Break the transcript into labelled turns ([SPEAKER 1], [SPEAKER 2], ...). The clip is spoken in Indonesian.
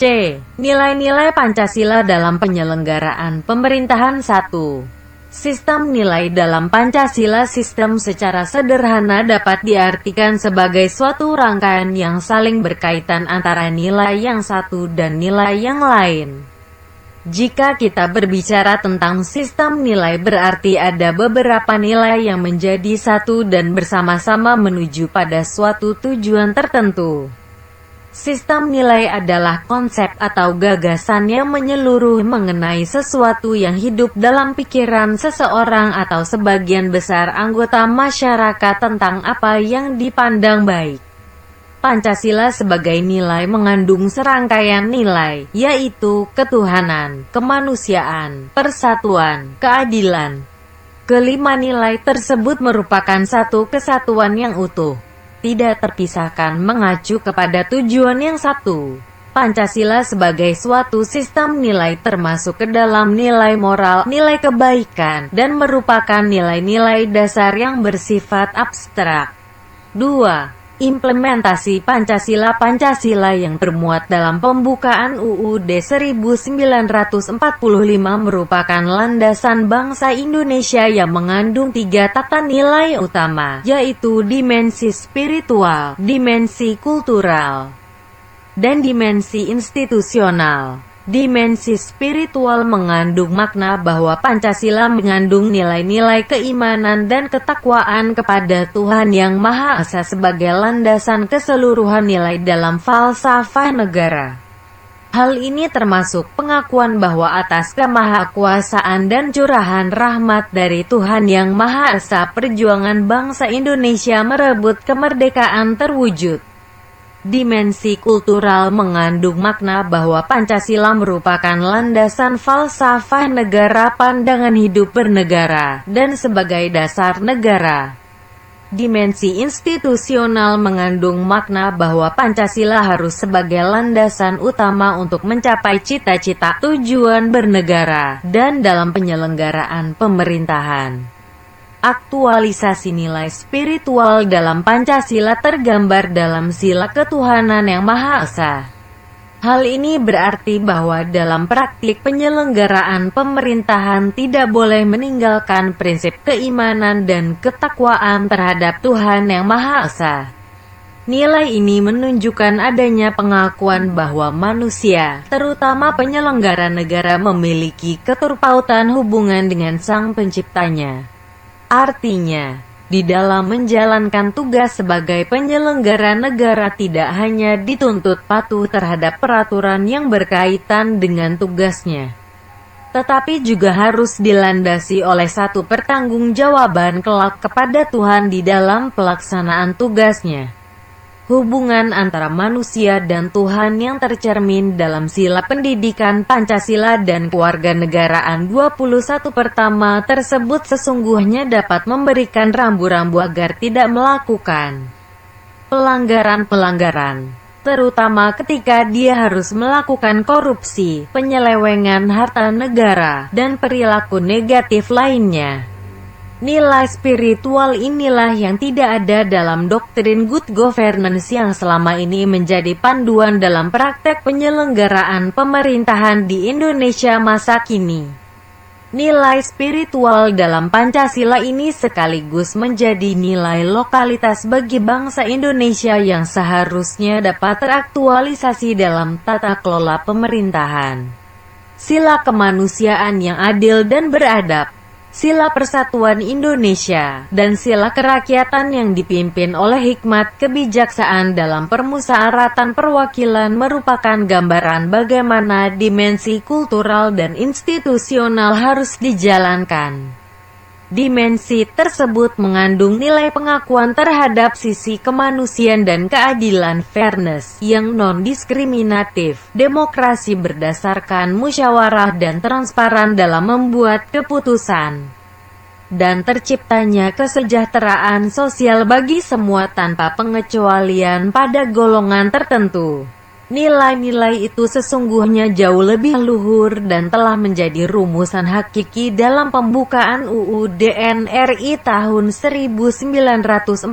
[SPEAKER 1] C. Nilai-nilai Pancasila dalam penyelenggaraan pemerintahan. 1. Sistem nilai dalam Pancasila. Sistem secara sederhana dapat diartikan sebagai suatu rangkaian yang saling berkaitan antara nilai yang satu dan nilai yang lain. Jika kita berbicara tentang sistem nilai, berarti ada beberapa nilai yang menjadi satu dan bersama-sama menuju pada suatu tujuan tertentu. Sistem nilai adalah konsep atau gagasan yang menyeluruh mengenai sesuatu yang hidup dalam pikiran seseorang atau sebagian besar anggota masyarakat tentang apa yang dipandang baik. Pancasila sebagai nilai mengandung serangkaian nilai, yaitu ketuhanan, kemanusiaan, persatuan, keadilan. Kelima nilai tersebut merupakan satu kesatuan yang utuh, tidak terpisahkan, mengacu kepada tujuan yang satu. Pancasila sebagai suatu sistem nilai termasuk ke dalam nilai moral, nilai kebaikan, dan merupakan nilai-nilai dasar yang bersifat abstrak. 2. Implementasi Pancasila. Pancasila yang termuat dalam pembukaan UUD 1945 merupakan landasan bangsa Indonesia yang mengandung 3 tata nilai utama, yaitu dimensi spiritual, dimensi kultural, dan dimensi institusional. Dimensi spiritual mengandung makna bahwa Pancasila mengandung nilai-nilai keimanan dan ketakwaan kepada Tuhan Yang Maha Esa sebagai landasan keseluruhan nilai dalam falsafah negara. Hal ini termasuk pengakuan bahwa atas kemahakuasaan dan curahan rahmat dari Tuhan Yang Maha Esa, perjuangan bangsa Indonesia merebut kemerdekaan terwujud. Dimensi kultural mengandung makna bahwa Pancasila merupakan landasan falsafah negara, pandangan hidup bernegara, dan sebagai dasar negara. Dimensi institusional mengandung makna bahwa Pancasila harus sebagai landasan utama untuk mencapai cita-cita tujuan bernegara, dan dalam penyelenggaraan pemerintahan. Aktualisasi nilai spiritual dalam Pancasila tergambar dalam sila ketuhanan yang Maha Esa. Hal ini berarti bahwa dalam praktik penyelenggaraan pemerintahan tidak boleh meninggalkan prinsip keimanan dan ketakwaan terhadap Tuhan Yang Maha Esa. Nilai ini menunjukkan adanya pengakuan bahwa manusia, terutama penyelenggara negara, memiliki keterpautan hubungan dengan Sang Penciptanya. Artinya, di dalam menjalankan tugas sebagai penyelenggara negara tidak hanya dituntut patuh terhadap peraturan yang berkaitan dengan tugasnya, tetapi juga harus dilandasi oleh satu pertanggungjawaban kelak kepada Tuhan di dalam pelaksanaan tugasnya. Hubungan antara manusia dan Tuhan yang tercermin dalam sila pendidikan Pancasila dan kewarganegaraan 21 pertama tersebut sesungguhnya dapat memberikan rambu-rambu agar tidak melakukan pelanggaran-pelanggaran, terutama ketika dia harus melakukan korupsi, penyelewengan harta negara, dan perilaku negatif lainnya. Nilai spiritual inilah yang tidak ada dalam doktrin good governance yang selama ini menjadi panduan dalam praktek penyelenggaraan pemerintahan di Indonesia masa kini. Nilai spiritual dalam Pancasila ini sekaligus menjadi nilai lokalitas bagi bangsa Indonesia yang seharusnya dapat teraktualisasi dalam tata kelola pemerintahan. Sila kemanusiaan yang adil dan beradab, sila persatuan Indonesia, dan sila kerakyatan yang dipimpin oleh hikmat kebijaksanaan dalam permusyawaratan perwakilan merupakan gambaran bagaimana dimensi kultural dan institusional harus dijalankan. Dimensi tersebut mengandung nilai pengakuan terhadap sisi kemanusiaan dan keadilan, fairness, yang non-diskriminatif, demokrasi berdasarkan musyawarah dan transparan dalam membuat keputusan, dan terciptanya kesejahteraan sosial bagi semua tanpa pengecualian pada golongan tertentu. Nilai-nilai itu sesungguhnya jauh lebih luhur dan telah menjadi rumusan hakiki dalam pembukaan UUD NRI tahun 1945.